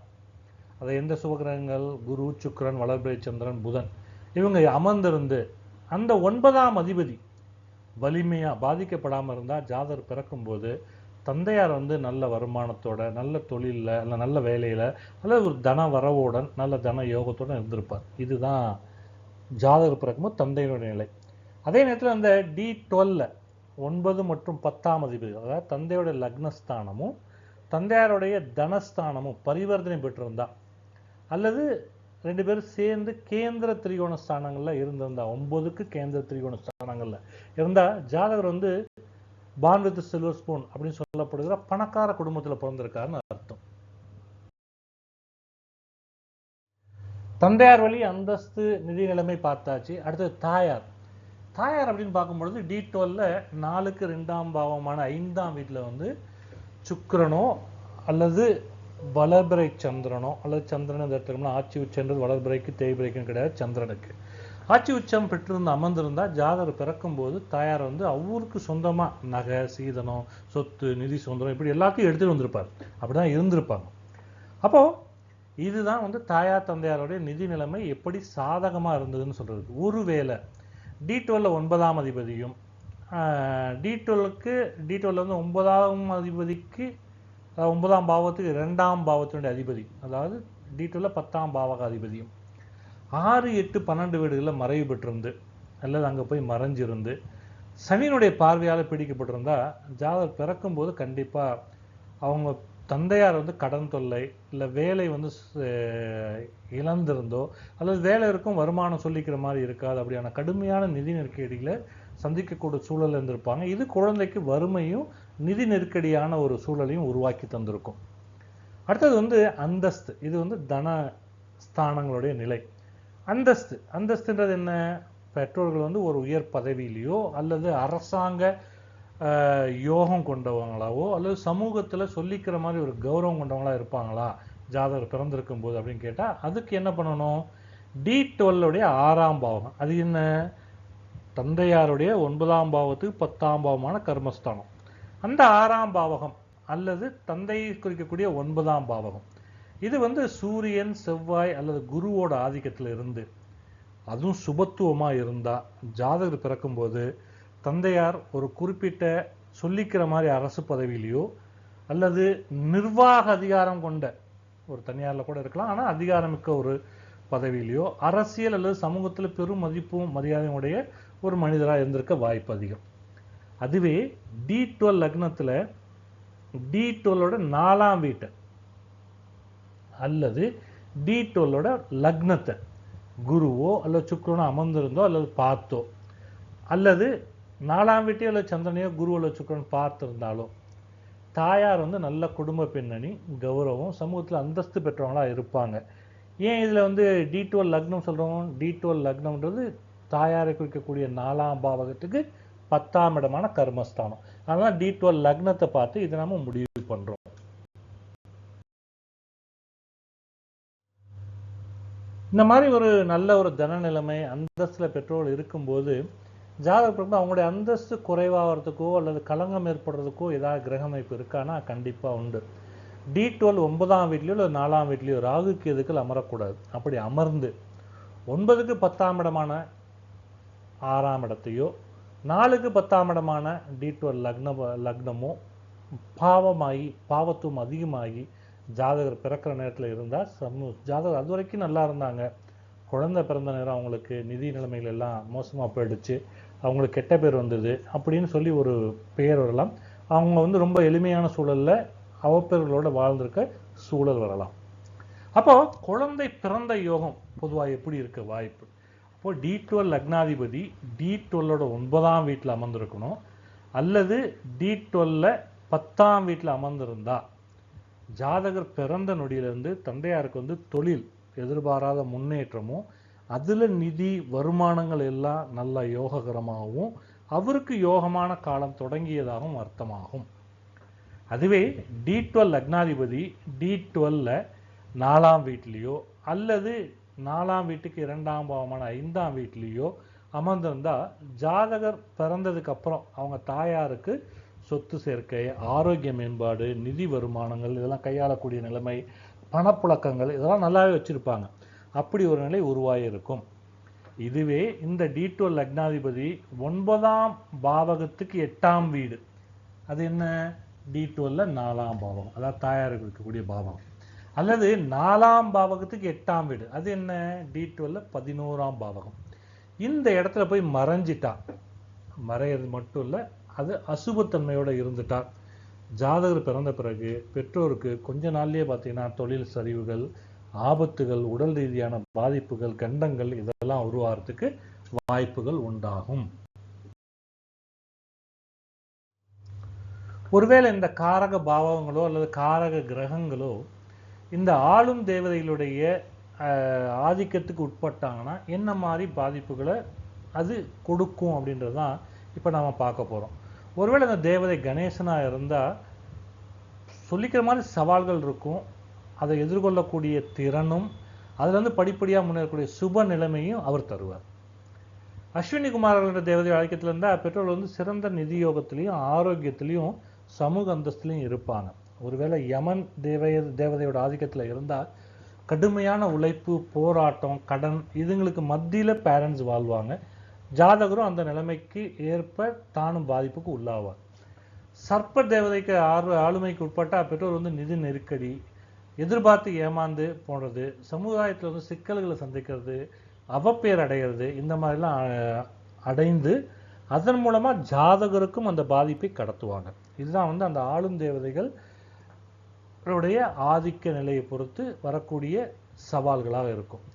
அதை எந்த சுப கிரகங்கள், குரு, சுக்கிரன், வளர்பிறை சந்திரன், புதன் இவங்க அமர்ந்திருந்து அந்த 9ஆம் அதிபதி வலிமையாக பாதிக்கப்படாமல் இருந்தால் ஜாதகர் பிறக்கும்போது தந்தையார் வந்து நல்ல வருமானத்தோட, நல்ல தொழிலில், இல்லை நல்ல வேலையில், அல்லது ஒரு தன வரவோடன் நல்ல தன யோகத்தோடு இருந்திருப்பார். இதுதான் ஜாதகர் பிறக்கும்போது தந்தையினுடைய நிலை. அதே நேரத்தில் அந்த D12 9 மற்றும் 10ஆம் அதிபதி, அதாவது தந்தையோட லக்னஸ்தானமும் தந்தையாருடைய தனஸ்தானமும் பரிவர்த்தனை பெற்றிருந்தா, அல்லது 2 பேரும் சேர்ந்து கேந்திர திரிகோண ஸ்தானங்களில் இருந்திருந்தா, 9க்கு கேந்திர திரிகோண ஸ்தானங்களில் இருந்தால் ஜாதகர் வந்து பார்ன் வித் சில்வர் ஸ்பூன் அப்படின்னு சொல்லப்படுகிற பணக்கார குடும்பத்தில் பிறந்திருக்காருன்னு அர்த்தம். தந்தையார் வழி அந்தஸ்து நிதி நிலைமை பார்த்தாச்சு. அடுத்தது தாயார். தாயார் அப்படின்னு பார்க்கும்பொழுது D12 4க்கு 2ஆம் பாவமான 5ஆம் வீட்டில் வந்து சுக்கிரனோ அல்லது வளர்பிறை சந்திரனோ, அல்லது சந்திரன் இந்த இடத்துல ஆட்சி உச்சன்றது வளர்பிறைக்கு தேய்பிறைக்கும் கிடையாது, சந்திரனுக்கு ஆட்சி உச்சம் பெற்றிருந்து அமர்ந்திருந்தால் ஜாதகர் பிறக்கும்போது தாயார் வந்து அவருக்கு சொந்தமாக நகை, சீதனம், சொத்து, நிதி சுதந்திரம் இப்படி எல்லாத்தையும் எடுத்துகிட்டு வந்திருப்பார். அப்படி தான் இருந்திருப்பாங்க. அப்போது இதுதான் வந்து தாயார் தந்தையாருடைய நிதி நிலைமை எப்படி சாதகமாக இருந்ததுன்னு சொல்கிறது. ஒருவேளை D12 9ஆம் அதிபதியும் D12 வந்து 9ஆம் அதிபதிக்கு 9ஆம் பாவத்துக்கு 2ஆம் பாவத்தினுடைய அதிபதி, அதாவது D12 10ஆம் பாவக அதிபதியும் 6, 8, 12 வீடுகளில் மறைவு பெற்றிருந்து அல்லது அங்கே போய் மறைஞ்சிருந்து சனியினுடைய பார்வையால் பிடிக்கப்பட்டிருந்தா ஜாதகர் பிறக்கும்போது கண்டிப்பாக அவங்க தந்தையார் வந்து கடன் தொல்லை, இல்லை வேலை வந்து இழந்திருந்தோ, அல்லது வேலை இருக்கும் வருமானம் சொல்லிக்கிற மாதிரி இருக்காது, அப்படியான கடுமையான நிதி நெருக்கடிகளை சந்திக்கக்கூடிய சூழல் இருந்திருப்பாங்க. இது குழந்தைக்கு வறுமையும் நிதி நெருக்கடியான ஒரு சூழலையும் உருவாக்கி தந்திருக்கும். அடுத்தது வந்து அந்தஸ்து. இது வந்து தன ஸ்தானங்களுடைய நிலை. அந்தஸ்துன்றது என்ன, பெற்றோர்கள் வந்து ஒரு உயர் பதவியிலையோ அல்லது அரசாங்க யோகம் கொண்டவங்களாவோ அல்லது சமூகத்தில் சொல்லிக்கிற மாதிரி ஒரு கௌரவம் கொண்டவங்களா இருப்பாங்களா ஜாதகர் பிறந்திருக்கும் போது அப்படின்னு கேட்டால் அதுக்கு என்ன பண்ணணும், D12 6ஆம் பாவம், அது என்ன, தந்தையாருடைய 9ஆம் பாவத்துக்கு 10ஆம் பாவமான கர்மஸ்தானம், அந்த 6ஆம் பாவகம் அல்லது தந்தையை குறிக்கக்கூடிய 9ஆம் பாவகம், இது வந்து சூரியன், செவ்வாய் அல்லது குருவோட ஆதிக்கத்தில் இருந்து அதுவும் சுபத்துவமாக இருந்தால் ஜாதகர் பிறக்கும்போது தந்தையார் ஒரு குறிப்பிட்ட சொல்லிக்கிற மாதிரி அரசு பதவியிலையோ அல்லது நிர்வாக அதிகாரம் கொண்ட ஒரு தனியாரில் கூட இருக்கலாம், ஆனால் அதிகாரமிக்க ஒரு பதவியிலையோ அரசியல் அல்லது சமூகத்தில் பெரும் மதிப்பும் மரியாதையும் உடைய ஒரு மனிதராக இருந்திருக்க வாய்ப்பு அதிகம். அதுவே D12 லக்னத்தில் D12 4ஆம் வீட்டை அல்லது D12 லக்னத்தை குருவோ அல்லது சுக்கிரனோ அமர்ந்திருந்தோ அல்லது பார்த்தோ, அல்லது 4ஆம் வீட்டையோ அல்லது சந்திரனையோ குரு அல்லது சுக்கிரன் பார்த்திருந்தாலோ தாயார் வந்து நல்ல குடும்ப பின்னணி, கௌரவம், சமூகத்தில் அந்தஸ்து பெற்றவங்களாக இருப்பாங்க. ஏன் இதில் வந்து D12 லக்னம் சொல்கிறோம்? D12 லக்னம்ன்றது தாயாரை குறிக்கக்கூடிய 4ஆம் பாவகத்துக்கு 10ஆம் இடமான கர்மஸ்தானம். அதனால் D12 லக்னத்தை பார்த்து இதை நம்ம முடிவு பண்ணுறோம். இந்த மாதிரி ஒரு நல்ல ஒரு தன நிலைமை அந்தஸ்தில் பெற்றோர்கள் இருக்கும்போது ஜாதகத்துக்கு அவங்களுடைய அந்தஸ்து குறைவாகிறதுக்கோ அல்லது களங்கம் ஏற்படுறதுக்கோ ஏதாவது கிரக அமைப்பு இருக்கானா கண்டிப்பாக உண்டு. D12 9ஆம் வீட்லையோ இல்லை 4ஆம் வீட்லையோ ராகு கேதுக்கள் அமரக்கூடாது. அப்படி அமர்ந்து 9க்கு 10ஆம் இடமான 6ஆம் இடத்தையோ 4க்கு 10ஆம் இடமான D12 லக்னமோ பாவமாகி பாவத்துவம் அதிகமாகி ஜாதகர் பிறக்கிற நேரத்தில் இருந்தால் ஜாதகர் அது வரைக்கும் நல்லா இருந்தாங்க, குழந்தை பிறந்த நேரம் அவங்களுக்கு நிதி நிலைமைகள் எல்லாம் மோசமாக போயிடுச்சு, அவங்களுக்கு கெட்ட பேர் வந்தது அப்படின்னு சொல்லி ஒரு பெயர் வரலாம். அவங்க வந்து ரொம்ப எளிமையான சூழலில் அவப்பேர்களோட வாழ்ந்திருக்க சூழல் வரலாம். அப்போ குழந்தை பிறந்த யோகம் பொதுவாக எப்படி இருக்க வாய்ப்பு? அப்போ D12 லக்னாதிபதி D12ஓட 9ஆம் வீட்டில் அமர்ந்திருக்கணும், அல்லது D12 10ஆம் வீட்டில் அமர்ந்திருந்தா ஜாதகர் பிறந்த நொடியிலிருந்து தந்தையாருக்கு வந்து தொழில் எதிர்பாராத முன்னேற்றமும் அதில் நிதி வருமானங்கள் எல்லாம் நல்ல யோககரமாகவும் அவருக்கு யோகமான காலம் தொடங்கியதாகவும் அர்த்தமாகும். அதுவே D12 லக்னாதிபதி D12 4ஆம் வீட்டிலேயோ அல்லது 4ஆம் வீட்டுக்கு 2ஆம் பாவமான 5ஆம் வீட்டிலேயோ அமர்ந்திருந்தா ஜாதகர் பிறந்ததுக்கு அப்புறம் அவங்க தாயாருக்கு சொத்து சேர்க்கை, ஆரோக்கிய மேம்பாடு, நிதி வருமானங்கள் இதெல்லாம் கையாளக்கூடிய நிலைமை, பணப்புழக்கங்கள் இதெல்லாம் நல்லாவே வச்சிருப்பாங்க. அப்படி ஒரு நிலை உருவாகி இருக்கும். இதுவே இந்த D12 லக்னாதிபதி 9ஆம் பாவகத்துக்கு 8ஆம் வீடு, அது என்ன? D12 4ஆம் பாவகம், அதாவது தாயாருக்கு இருக்கக்கூடிய பாவகம். அல்லது 4ஆம் பாவகத்துக்கு 8ஆம் வீடு, அது என்ன? D12 11ஆம் பாவகம். இந்த இடத்துல போய் மறைஞ்சிட்டா, மறையிறது மட்டும் இல்லை, அது அசுபத்தன்மையோடு இருந்துட்டா ஜாதகர் பிறந்த பிறகு பெற்றோருக்கு கொஞ்ச நாள்லயே பார்த்தீங்கன்னா தொழில் சரிவுகள், ஆபத்துகள், உடல் ரீதியான பாதிப்புகள், கண்டங்கள் இதெல்லாம் உருவாகிறதுக்கு வாய்ப்புகள் உண்டாகும். ஒருவேளை இந்த காரக பாவங்களோ அல்லது காரக கிரகங்களோ இந்த ஆளும் தேவதைகளுடைய ஆதிக்கத்துக்கு உட்பட்டாங்கன்னா என்ன மாதிரி பாதிப்புகளை அது கொடுக்கும் அப்படின்றது தான் இப்போ நாம் பார்க்க போகிறோம். ஒருவேளை அந்த தேவதை கணேசனாக இருந்தால் சொல்லிக்கிற மாதிரி சவால்கள் இருக்கும், அதை எதிர்கொள்ளக்கூடிய திறனும் அதில் வந்து படிப்படியாக முன்னேறக்கூடிய சுப நிலைமையும் அவர் தருவார். அஸ்வினி குமாரர்கள தேவதை ஆதிக்கத்தில் இருந்தால் பெற்றோர்கள் வந்து சிறந்த நிதி யோகத்திலையும் ஆரோக்கியத்திலையும் சமூக அந்தஸ்திலையும் இருப்பாங்க. ஒருவேளை யமன் தேவதையோட ஆதிக்கத்தில் இருந்தால் கடுமையான உழைப்பு, போராட்டம், கடன் இதுங்களுக்கு மத்தியில் பேரண்ட்ஸ் வாழ்வாங்க. ஜாதகரும் அந்த நிலைமைக்கு ஏற்ப தானும் பாதிப்புக்கு உள்ளாவார். சர்ப்ப தேவதைக்கு ஆளுமைக்கு உட்பட்ட பெற்றோர் வந்து நிதி நெருக்கடி, எதிர்பார்த்து ஏமாந்து போடுறது, சமுதாயத்தில் வந்து சிக்கல்களை சந்திக்கிறது, அவப்பேர் அடைகிறது, இந்த மாதிரிலாம் அடைந்து அதன் மூலமாக ஜாதகருக்கும் அந்த பாதிப்பை கடத்துவாங்க. இதுதான் வந்து அந்த ஆளும் தேவதைகள் ஆதிக்க நிலையை பொறுத்து வரக்கூடிய சவால்களாக இருக்கும்.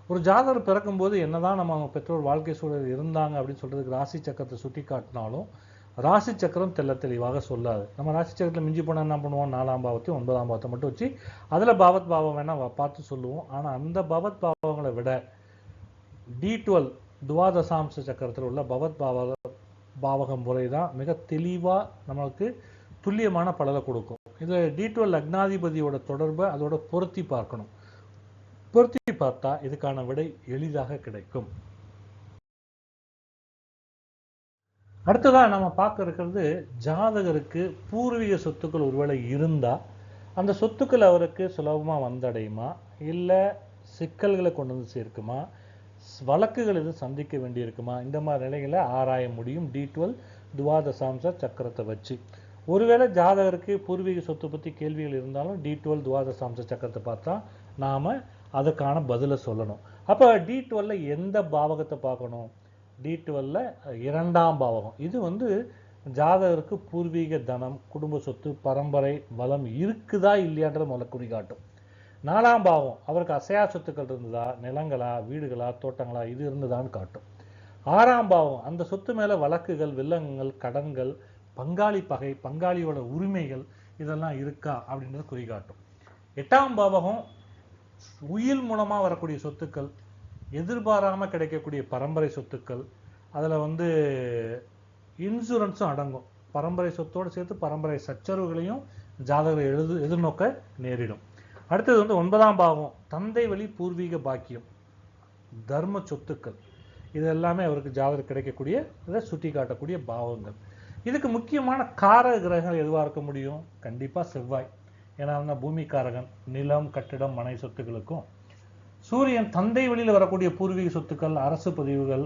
ஒரு ஜாதகர் பிறக்கும்போது என்னதான் நம்ம அவங்க பெற்றோர் வாழ்க்கை சூழல் இருந்தாங்க அப்படின்னு சொல்றதுக்கு ராசி சக்கரத்தை சுட்டி காட்டினாலும் ராசி சக்கரம் தெளிவாக சொல்லாது. நம்ம ராசி சக்கரத்தில் மிஞ்சி போனால் என்ன பண்ணுவோம்? 4ஆம் பாவத்தையும் 9ஆம் பாவத்தை மட்டும் வச்சு அதில் பவத் பாவம் வேணா பார்த்து சொல்லுவோம். ஆனால் அந்த பவத் பாவங்களை விட D12 துவாதசாம்ச சக்கரத்தில் உள்ள பவத் பாவக முறை தான் மிக தெளிவாக நம்மளுக்கு துல்லியமான பலனை கொடுக்கும். இதில் D12 லக்னாதிபதியோட தொடர்பை அதோட பொருத்தி பார்க்கணும். பொருத்தி பார்த்தா இதுக்கான விடை எளிதாக கிடைக்கும். அடுத்ததாக நம்ம பார்க்க இருக்கிறது ஜாதகருக்கு பூர்வீக சொத்துக்கள் ஒருவேளை இருந்தால் அந்த சொத்துக்கள் அவருக்கு சுலபமாக வந்தடையுமா, இல்லை சிக்கல்களை கொண்டு வந்து சேர்க்குமா, வழக்குகள் எதுவும் சந்திக்க வேண்டியிருக்குமா, இந்த மாதிரி நிலைகளை ஆராய முடியும் D12 துவாதசாம்ச சக்கரத்தை வச்சு. ஒருவேளை ஜாதகருக்கு பூர்வீக சொத்து பற்றி கேள்விகள் இருந்தாலும் D12 துவாதசாம்ச சக்கரத்தை பார்த்தா நாம் அதுக்கான பதிலை சொல்லணும். அப்போ D12 எந்த பாவகத்தை பார்க்கணும்? D12 2ஆம் பாவகம். இது வந்து ஜாதகருக்கு பூர்வீக தனம், குடும்ப சொத்து, பரம்பரை வளம் இருக்குதா இல்லையான்றதை முதல்ல குறிகாட்டும். 4ஆம் பாவம் அவருக்கு அசையா சொத்துக்கள் இருந்ததா, நிலங்களா, வீடுகளா, தோட்டங்களா இது இருந்ததான்னு காட்டும். 6ஆம் பாவம் அந்த சொத்து மேலே வழக்குகள், வில்லங்கங்கள், கடன்கள், பங்காளி பகை, பங்காளியோட உரிமைகள் இதெல்லாம் இருக்கா அப்படின்றத குறிகாட்டும். 8ஆம் பாவகம் உயில் மூலமா வரக்கூடிய சொத்துக்கள், எதிர்பாராம கிடைக்கக்கூடிய பரம்பரை சொத்துக்கள், அதுல வந்து இன்சூரன்ஸும் அடங்கும். பரம்பரை சொத்தோடு சேர்த்து பரம்பரை சச்சரவுகளையும் ஜாதகர் எதிர்நோக்க நேரிடும். அடுத்தது வந்து 9ஆம் பாவம் தந்தை வழி பூர்வீக பாக்கியம், தர்ம சொத்துக்கள், இது எல்லாமே அவருக்கு ஜாதகர் கிடைக்கக்கூடிய இதை சுட்டி காட்டக்கூடிய பாவங்கள். இதுக்கு முக்கியமான காரக கிரகங்கள் எதுவாக இருக்க முடியும்? கண்டிப்பா செவ்வாய். ஏன்னா பூமிக்காரகன், நிலம், கட்டிடம், மனை சொத்துக்களுக்கும். சூரியன் தந்தை வழியில் வரக்கூடிய பூர்வீக சொத்துக்கள், அரசு பதிவுகள்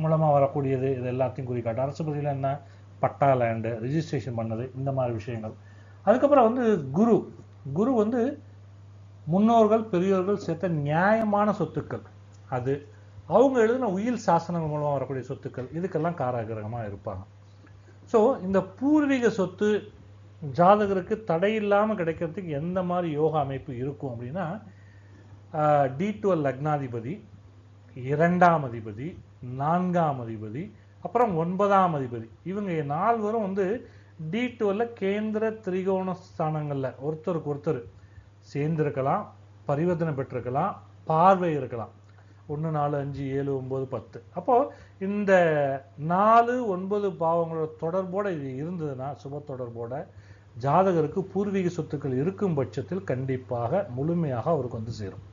மூலமா வரக்கூடியது, இது எல்லாத்தையும் குறிக்காட்டும். அரசு பதிவுல என்ன? பட்டா, லேண்டு, ரிஜிஸ்ட்ரேஷன் பண்ணது, இந்த மாதிரி விஷயங்கள். அதுக்கப்புறம் வந்து குரு. குரு வந்து முன்னோர்கள் பெரியோர்கள் சேர்த்த நியாயமான சொத்துக்கள், அது அவங்க எழுதின உயில் சாசனங்கள் மூலமா வரக்கூடிய சொத்துக்கள், இதுக்கெல்லாம் காரகிரகமா இருப்பாங்க. ஸோ இந்த பூர்வீக சொத்து ஜாதகருக்கு தடையில்லாமல் கிடைக்கிறதுக்கு எந்த மாதிரி யோகா அமைப்பு இருக்கும் அப்படின்னா, D12 லக்னாதிபதி, 2ஆம் அதிபதி, 4ஆம் அதிபதி, அப்புறம் 9ஆம் அதிபதி, இவங்க 4 வந்து D12 கேந்திர திரிகோண ஸ்தானங்கள்ல ஒருத்தருக்கு ஒருத்தர் சேர்ந்திருக்கலாம், பரிவர்த்தனை பெற்றிருக்கலாம், பார்வை இருக்கலாம். 1, 4, 5, 7, 9, 10. அப்போ இந்த 4, 9 பாவங்களோட தொடர்போட இது இருந்ததுன்னா, சுப தொடர்போட ஜாதகருக்கு பூர்வீக சொத்துக்கள் இருக்கும் பட்சத்தில் கண்டிப்பாக முழுமையாக அவருக்கு வந்து சேரும்.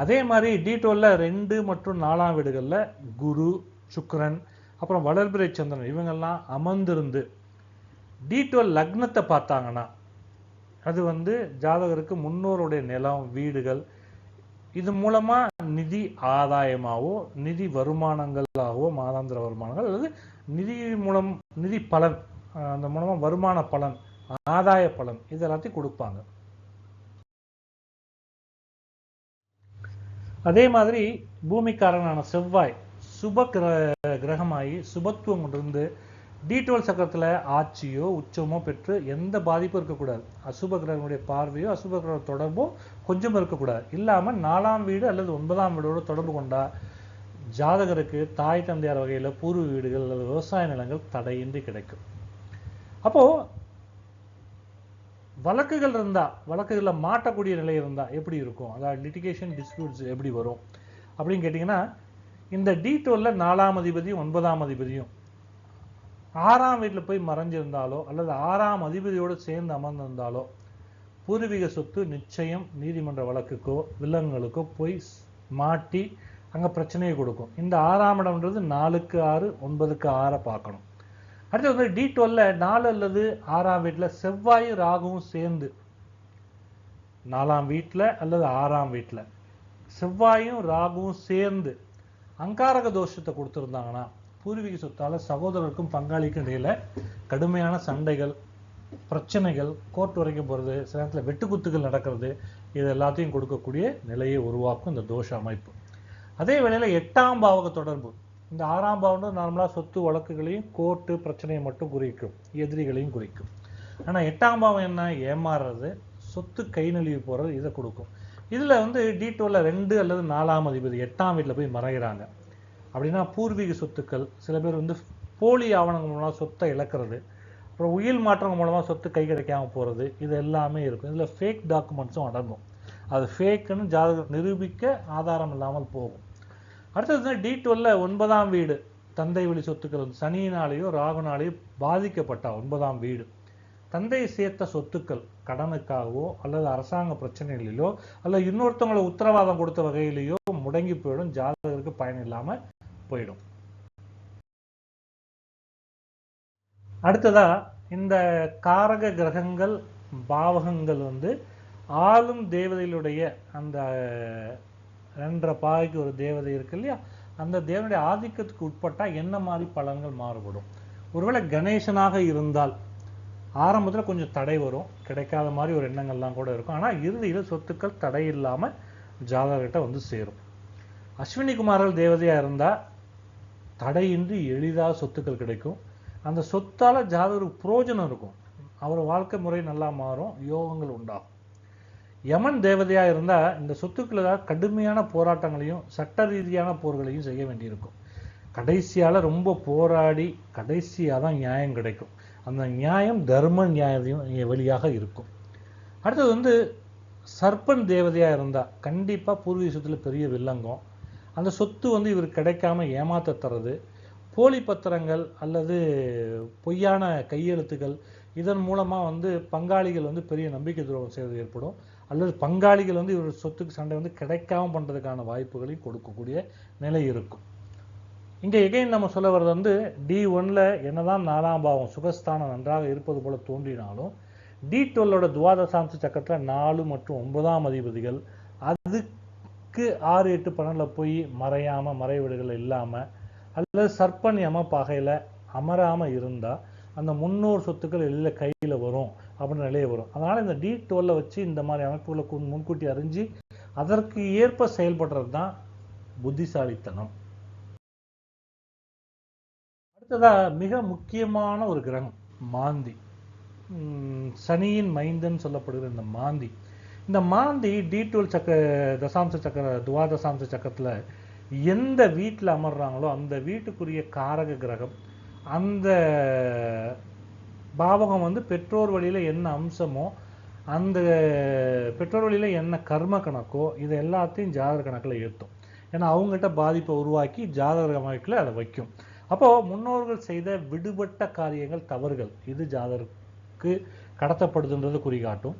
அதே மாதிரி D12 2 மற்றும் 4ஆம் வீடுகள்ல குரு, சுக்கிரன், அப்புறம் வளர்பிறை சந்திரன் இவங்கெல்லாம் அமர்ந்திருந்து D12 லக்னத்தை பார்த்தாங்கன்னா, அது வந்து ஜாதகருக்கு முன்னோருடைய நிலம், வீடுகள், இது மூலமா நிதி ஆதாயமாவோ, நிதி வருமானங்களாகவோ, மாதாந்திர வருமானங்கள் அல்லது நிதி பலன், அந்த மூலமா வருமான பலன், ஆதாய பலன், இது எல்லாத்தையும் கொடுப்பாங்க. அதே மாதிரி பூமிக்காரனான செவ்வாய் சுப கிரகமாகி சுபத்துவம் இருந்து D12 சக்கரத்துல ஆட்சியோ உச்சமோ பெற்று எந்த பாதிப்பும் இருக்கக்கூடாது. அசுப கிரகனுடைய பார்வையோ அசுப கிரக தொடர்போ கொஞ்சம் இருக்கக்கூடாது. இல்லாம 4ஆம் வீடு அல்லது 9ஆம் வீடோட தொடர்பு கொண்டா ஜாதகருக்கு தாய் தந்தையார் வகையில பூர்வ வீடுகள் அல்லது விவசாய நிலங்கள் தடையின்றி கிடைக்கும். அப்போ வழக்குகள் இருந்தா, வழக்குகளில் மாட்டக்கூடிய நிலை இருந்தா எப்படி இருக்கும்? அதாவது லிட்டிகேஷன் டிஸ்பியூட்ஸ் எப்படி வரும் அப்படின்னு கேட்டீங்கன்னா, இந்த D12 4ஆம் அதிபதியும் 9ஆம் அதிபதியும் 6ஆம் வீட்டில் போய் மறைஞ்சிருந்தாலோ அல்லது 6ஆம் அதிபதியோடு சேர்ந்து அமர்ந்திருந்தாலோ பூர்வீக சொத்து நிச்சயம் நீதிமன்ற வழக்குக்கோ வில்லங்களுக்கோ போய் மாட்டி அங்க பிரச்சனையை கொடுக்கும். இந்த 6ஆம் இடம்ன்றது 4க்கு 6, 9க்கு 6 பார்க்கணும். அடுத்து வந்து D12 4 அல்லது 6ஆம் வீட்டில் செவ்வாயும் ராகுவும் சேர்ந்து, 4ஆம் வீட்டில் அல்லது 6ஆம் வீட்டில் செவ்வாயும் ராகுவும் சேர்ந்து அங்காரக தோஷத்தை கொடுத்துருந்தாங்கன்னா, பூர்வீக சொத்தால சகோதரருக்கும் பங்காளிக்கும் இடையில கடுமையான சண்டைகள், பிரச்சனைகள், கோர்ட் வரைக்கும் போறது, சில நேரத்தில் வெட்டுக்குத்துகள் நடக்கிறது, இது எல்லாத்தையும் கொடுக்கக்கூடிய நிலையை உருவாக்கும் இந்த தோஷ அமைப்பு. அதே வேளையில 8ஆம் பாவக தொடர்பு, இந்த 6ஆம் பாவம் நார்மலா சொத்து வழக்குகளையும் கோர்ட்டு பிரச்சனையை மட்டும் குறிக்கும், எதிரிகளையும் குறிக்கும். ஆனா 8ஆம் பாவம் என்ன? ஏமாறுறது, சொத்து கை நழுவி போறது, இதை கொடுக்கும். இதுல வந்து D12 2 அல்லது 4ஆம் அதிபதி 8ஆம் வீட்டில் போய் மறைகிறாங்க அப்படின்னா, பூர்வீக சொத்துக்கள், சில பேர் வந்து போலி ஆவணங்கள் மூலமா சொத்தை இழக்கிறது, அப்புறம் உயில் மாற்றங்கள் மூலமா சொத்து கை கிடைக்காம போறது, இது எல்லாமே இருக்கும். இதுல ஃபேக் டாக்குமெண்ட்ஸும் அடங்கும். அது ஃபேக்குன்னு ஜாதகம் நிரூபிக்க ஆதாரம் இல்லாமல் போகும். அடுத்தது D12 9ஆம் வீடு, தந்தை வழி சொத்துக்கள் சனியினாலேயோ ராகுனாலேயோ பாதிக்கப்பட்ட 9ஆம் வீடு, தந்தை சேர்த்த சொத்துக்கள் கடனுக்காகவோ அல்லது அரசாங்க பிரச்சனைகளிலோ அல்லது இன்னொருத்தவங்களை உத்தரவாதம் கொடுத்த வகையிலேயோ முடங்கி போயிடும், ஜாதகருக்கு பயன் இல்லாம போயிடும். அடுத்ததா இந்த காரக கிரகங்கள் பாவகங்கள் வந்து ஆளும் தேவதைகளுடைய அந்த 2.5 பாகைக்கு ஒரு தேவதை இருக்கு இல்லையா, அந்த தேவனுடைய ஆதிக்கத்துக்கு உட்பட்டா என்ன மாதிரி பலன்கள் மாறுபடும்? ஒருவேளை கணேசனாக இருந்தால் ஆரம்பத்தில் கொஞ்சம் தடை வரும், கிடைக்காத மாதிரி ஒரு எண்ணங்கள்லாம் கூட இருக்கும். ஆனால் இறுதியில் சொத்துக்கள் தடை இல்லாமல் ஜாதகர்கிட்ட வந்து சேரும். அஸ்வினி குமார்கள் தேவதையாக இருந்தால் தடையின்றி எளிதாக சொத்துக்கள் கிடைக்கும். அந்த சொத்தால் ஜாதகருக்கு புரோஜனம் இருக்கும், அவர் வாழ்க்கை முறை நல்லா மாறும், யோகங்கள் உண்டாகும். யமன் தேவதையாக இருந்தால் இந்த சொத்துக்களுக்காக கடுமையான போராட்டங்களையும் சட்ட ரீதியான போர்களையும் செய்ய வேண்டியிருக்கும். கடைசியால் ரொம்ப போராடி கடைசியாக தான் நியாயம் கிடைக்கும். அந்த நியாயம் தர்ம நியாயம் வழியாக இருக்கும். அடுத்தது வந்து சர்ப்பன் தேவதையாக இருந்தால் கண்டிப்பாக பூர்வீக சொத்தில் பெரிய வில்லங்கம், அந்த சொத்து வந்து இவர் கிடைக்காம ஏமாத்த தர்றது, போலி பத்திரங்கள் அல்லது பொய்யான கையெழுத்துக்கள், இதன் மூலமாக வந்து பங்காளிகள் வந்து பெரிய நம்பிக்கை துரோகம் செய்வது ஏற்படும், அல்லது பங்காளிகள் வந்து இவர் சொத்துக்கு சண்டை வந்து கிடைக்காம பண்ணுறதுக்கான வாய்ப்புகளையும் கொடுக்கக்கூடிய நிலை இருக்கும். இங்கே எகைன் நம்ம சொல்ல வர்றது வந்து D1ல் என்னதான் 4ஆம் பாவம் சுகஸ்தானம் நன்றாக இருப்பது போல தோன்றினாலும் D12ஓட துவாதசாம்ச சக்கரத்தில் 4 மற்றும் 9ஆம் அதிபதிகள் அதுக்கு 6, 8, 12 போய் மறையாமல் மறைவீடுகள் இல்லாமல் அல்லது சர்ப்பன் யம பகையில் அமராமல் இருந்தால் அந்த முன்னோர் சொத்துக்கள் எளிதில் கையில் வரும் அப்படின்னு நிலையை வரும். அதனால் இந்த D12 வச்சு இந்த மாதிரி அமைப்புகளை முன்கூட்டி அறிஞ்சு அதற்கு ஏற்ப செயல்படுறது தான் புத்திசாலித்தனம். அடுத்ததா மிக முக்கியமான ஒரு கிரகம் மாந்தி, சனியின் மைந்தன் சொல்லப்படுகிற இந்த மாந்தி. இந்த மாந்தி D12 தசாம்ச சக்கர துவாதசாம்ச சக்கரத்தில் எந்த வீட்டில் அமர்றாங்களோ அந்த வீட்டுக்குரிய காரக கிரகம், அந்த பாவகம் வந்து பெற்றோர் வழியில் என்ன அம்சமோ அந்த பெற்றோர் வழியில் என்ன கர்ம கணக்கோ இது எல்லாத்தையும் ஜாதக கணக்கில் ஏற்றும். ஏன்னா அவங்ககிட்ட பாதிப்பை உருவாக்கி ஜாதக அமைப்பில் அதை வைக்கும். அப்போது முன்னோர்கள் செய்த விடுபட்ட காரியங்கள் தவறுகள் இது ஜாதகருக்கு கடத்தப்படுதுன்றது குறிகாட்டும்.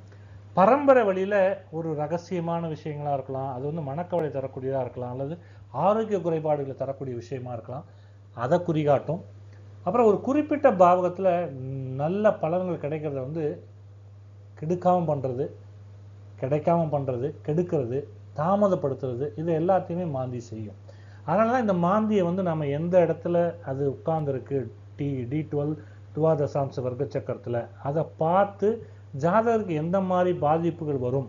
பரம்பரை வழியில் ஒரு ரகசியமான விஷயங்களாக இருக்கலாம், அது வந்து மனக்கவலை தரக்கூடியதாக இருக்கலாம், அல்லது ஆரோக்கிய குறைபாடுகளை தரக்கூடிய விஷயமா இருக்கலாம், அதை குறிகாட்டும். அப்புறம் ஒரு குறிப்பிட்ட பாவகத்தில் நல்ல பலன்கள் கிடைக்கிறத வந்து கெடுக்காமல் பண்ணுறது, கிடைக்காம பண்ணுறது, கெடுக்கிறது, தாமதப்படுத்துறது, இது எல்லாத்தையுமே மாந்தி செய்யும். அதனால தான் இந்த மாந்தியை வந்து நம்ம எந்த இடத்துல அது உட்கார்ந்துருக்கு D12 துவாதசாம்ச வர்க்க சக்கரத்தில் அதை பார்த்து ஜாதகருக்கு எந்த மாதிரி பாதிப்புகள் வரும்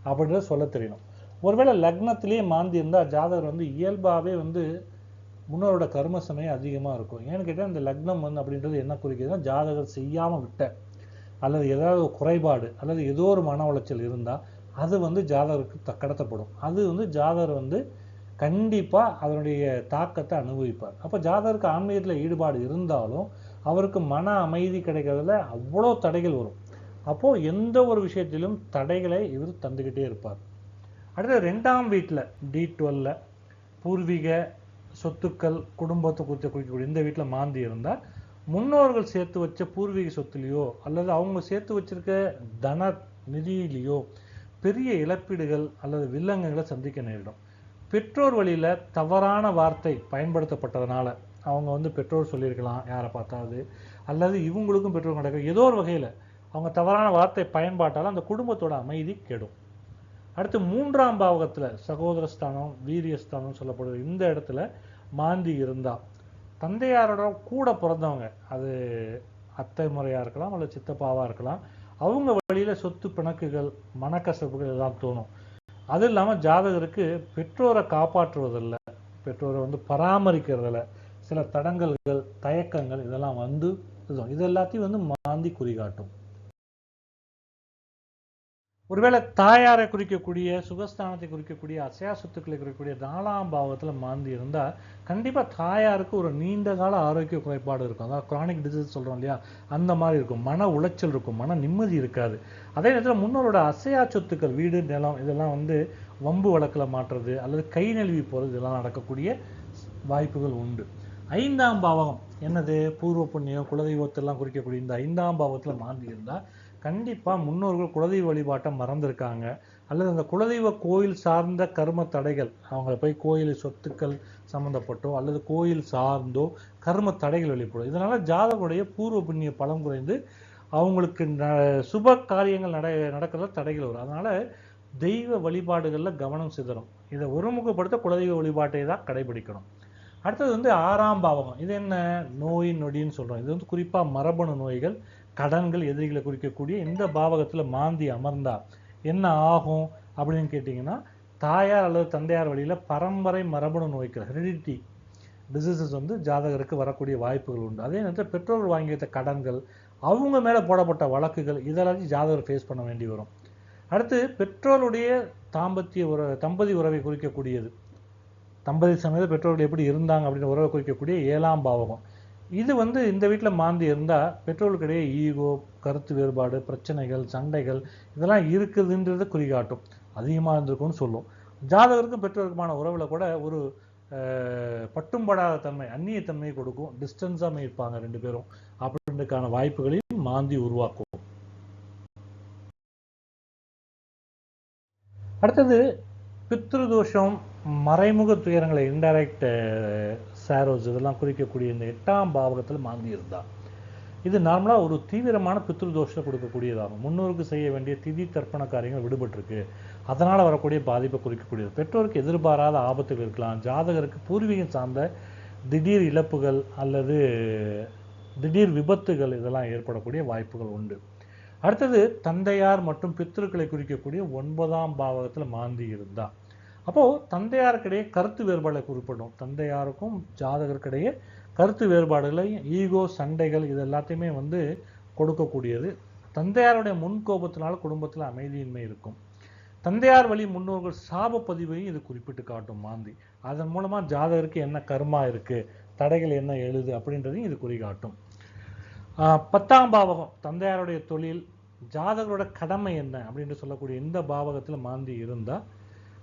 அப்படின்றத சொல்ல தெரியணும். ஒருவேளை லக்னத்திலேயே மாந்தி இருந்தால் ஜாதகர் வந்து இயல்பாகவே வந்து முன்னோரோட கர்ம சமயம் அதிகமாக இருக்கும். ஏன்னு கேட்டால் இந்த லக்னம் வந்து அப்படின்றது என்ன குறிக்கிறதுனா ஜாதகர் செய்யாமல் விட்ட அல்லது ஏதாவது குறைபாடு அல்லது ஏதோ ஒரு மன உளைச்சல் இருந்தால் அது வந்து ஜாதகருக்கு கடத்தப்படும். அது வந்து ஜாதகர் வந்து கண்டிப்பாக அதனுடைய தாக்கத்தை அனுபவிப்பார். அப்போ ஜாதகருக்கு ஆன்மீகத்தில் ஈடுபாடு இருந்தாலும் அவருக்கு மன அமைதி கிடைக்கிறதுல அவ்வளோ தடைகள் வரும். அப்போது எந்த ஒரு விஷயத்திலும் தடைகளை இவர் தந்துக்கிட்டே இருப்பார். அடுத்து 2ஆம் வீட்டில் D12 பூர்வீக சொத்துக்கள் குடும்பத்தை குறிக்கக்கூடிய இந்த வீட்டில் மாந்தி இருந்தால் முன்னோர்கள் சேர்த்து வச்ச பூர்வீக சொத்துலேயோ அல்லது அவங்க சேர்த்து வச்சிருக்க தன நிதியிலேயோ பெரிய இழப்பீடுகள் அல்லது வில்லங்கங்களை சந்திக்க நேரிடும். பெற்றோர் வழியில் தவறான வார்த்தை பயன்படுத்தப்பட்டதுனால அவங்க வந்து பெற்றோர் சொல்லியிருக்கலாம் யாரை பார்த்தாது, அல்லது இவங்களுக்கும் பெற்றோர் நடக்க ஏதோ ஒரு வகையில் அவங்க தவறான வார்த்தை பயன்பாட்டால் அந்த குடும்பத்தோட அமைதி கெடும். அடுத்து 3ஆம் பாவகத்தில் சகோதரஸ்தானம் வீரியஸ்தானம் சொல்லப்படுற இந்த இடத்துல மாந்தி இருந்தால் தந்தையாரோட கூட பிறந்தவங்க, அது அத்தை முறையாக இருக்கலாம் அல்லது சித்தப்பாவாக இருக்கலாம், அவங்க வழியில் சொத்து பிணக்குகள் மனக்கசப்புகள் எல்லாம் தோணும். அது இல்லாமல் ஜாதகருக்கு பெற்றோரை காப்பாற்றுவதில்லை, பெற்றோரை வந்து பராமரிக்கிறதில்ல சில தடங்கல்கள் தயக்கங்கள் இதெல்லாம் வந்து இது எல்லாத்தையும் வந்து மாந்தி குறிகாட்டும். ஒருவேளை தாயாரை குறிக்கக்கூடிய சுகஸ்தானத்தை குறிக்கக்கூடிய அசையா சொத்துக்களை குறிக்கக்கூடிய 4ஆம் பாவத்தில் மாந்தி இருந்தால் கண்டிப்பாக தாயாருக்கு ஒரு நீண்ட கால ஆரோக்கிய குறைபாடு இருக்கும். அதாவது கிரானிக் டிசீஸ் சொல்கிறோம் இல்லையா, அந்த மாதிரி இருக்கும். மன உளைச்சல் இருக்கும், மன நிம்மதி இருக்காது. அதே நேரத்தில் முன்னோரோட அசையா சொத்துக்கள் வீடு நிலம் இதெல்லாம் வந்து வம்பு வழக்கில் மாற்றுறது அல்லது கை நழுவி போகிறது இதெல்லாம் நடக்கக்கூடிய வாய்ப்புகள் உண்டு. 5ஆம் பாவகம் என்னது பூர்வ புண்ணியம் குலதெய்வத்தெல்லாம் குறிக்கக்கூடிய இந்த 5ஆம் பாவத்தில் மாந்தி இருந்தால் கண்டிப்பாக முன்னோர்கள் குலதெய்வ வழிபாட்டை மறந்துருக்காங்க அல்லது அந்த குலதெய்வ கோயில் சார்ந்த கர்ம தடைகள் அவங்கள போய் கோயில் சொத்துக்கள் சம்மந்தப்பட்டோ அல்லது கோயில் சார்ந்தோ கர்ம தடைகள் வெளிப்படும். இதனால் ஜாதகருடைய பூர்வ புண்ணிய பலம் குறைந்து அவங்களுக்கு சுப காரியங்கள் நடக்கிறத தடைகள் வரும். அதனால் தெய்வ வழிபாடுகளில் கவனம் சிதறும். இதை ஒருமுகப்படுத்த குலதெய்வ வழிபாட்டை தான் கடைபிடிக்கணும். அடுத்தது வந்து 6ஆம் பாவகம். இது என்ன நோய் நொடின்னு சொல்கிறோம். இது வந்து குறிப்பாக மரபணு நோய்கள் கடன்கள் எதிரிகளை குறிக்கக்கூடிய இந்த பாவகத்தில் மாந்தி அமர்ந்தா என்ன ஆகும் அப்படின்னு கேட்டிங்கன்னா தாயார் அல்லது தந்தையார் வழியில் பரம்பரை மரபணு நோய்கள் ஹெரிடிட்டி டிசீசஸ் வந்து ஜாதகருக்கு வரக்கூடிய வாய்ப்புகள் உண்டு. அதே நேரத்தில் பெற்றோர்கள் வாங்கி வைத்த கடன்கள் அவங்க மேலே போடப்பட்ட வழக்குகள் இதெல்லாம் ஜாதகர் ஃபேஸ் பண்ண வேண்டி வரும். அடுத்து பெற்றோருடைய தம்பதி உறவை குறிக்கக்கூடியது, தம்பதி சமயத்தில் பெற்றோர்கள் எப்படி இருந்தாங்க அப்படின்னு உறவை குறிக்கக்கூடிய 7ஆம் பாவகம். இது வந்து இந்த வீட்டில் மாந்தி இருந்தால் பெற்றோர்களுக்கிடையே ஈகோ, கருத்து வேறுபாடு, பிரச்சனைகள், சண்டைகள் இதெல்லாம் இருக்குதுன்றது குறிகாட்டும். அதிகமாக இருந்திருக்கும்னு சொல்லும். ஜாதகருக்கும் பெற்றோருக்குமான உறவில் கூட ஒரு பட்டும்படாத தன்மை, அந்நிய தன்மையை கொடுக்கும். டிஸ்டன்ஸாக இருப்பாங்க ரெண்டு பேரும் அப்படின்றதுக்கான வாய்ப்புகளையும் மாந்தி உருவாக்கும். அடுத்தது பித்ருதோஷம், மறைமுக துயரங்களை, இன்டைரக்ட் சாரோஸ் இதெல்லாம் குறிக்கக்கூடிய இந்த 8ஆம் பாவகத்தில் மாந்தி இருந்தால் இது நார்மலாக ஒரு தீவிரமான பித்ருதோஷத்தை கொடுக்கக்கூடியதாகும். முன்னோருக்கு செய்ய வேண்டிய திதி தர்ப்பண காரியங்கள் விடுபட்டிருக்கு, அதனால் வரக்கூடிய பாதிப்பை குறிக்கக்கூடியது. பெற்றோருக்கு எதிர்பாராத ஆபத்துகள் இருக்கலாம். ஜாதகருக்கு பூர்வீகம் சார்ந்த திடீர் இழப்புகள் அல்லது திடீர் விபத்துகள் இதெல்லாம் ஏற்படக்கூடிய வாய்ப்புகள் உண்டு. அடுத்தது தந்தையார் மற்றும் பித்ருக்களை குறிக்கக்கூடிய 9ஆம் பாவகத்தில் மாந்தி இருந்தால் அப்போது தந்தையாருக்கிடையே கருத்து வேறுபாடுகளை குறிப்பிடும். தந்தையாருக்கும் ஜாதகருக்கிடையே கருத்து வேறுபாடுகளை, ஈகோ, சண்டைகள் இது எல்லாத்தையுமே வந்து கொடுக்கக்கூடியது. தந்தையாருடைய முன்கோபத்தினால குடும்பத்தில் அமைதியின்மை இருக்கும். தந்தையார் வழி முன்னோர்கள் சாப பதிவையும் இது குறிப்பிட்டு காட்டும் மாந்தி. அதன் மூலமாக ஜாதகருக்கு என்ன கர்மா இருக்குது, தடைகள் என்ன எழுது அப்படின்றதையும் இது குறிகாட்டும். 10ஆம் பாவகம் தந்தையாருடைய தொழில், ஜாதகரோட கடமை என்ன அப்படின்னு சொல்லக்கூடிய இந்த பாவகத்தில் மாந்தி இருந்தால்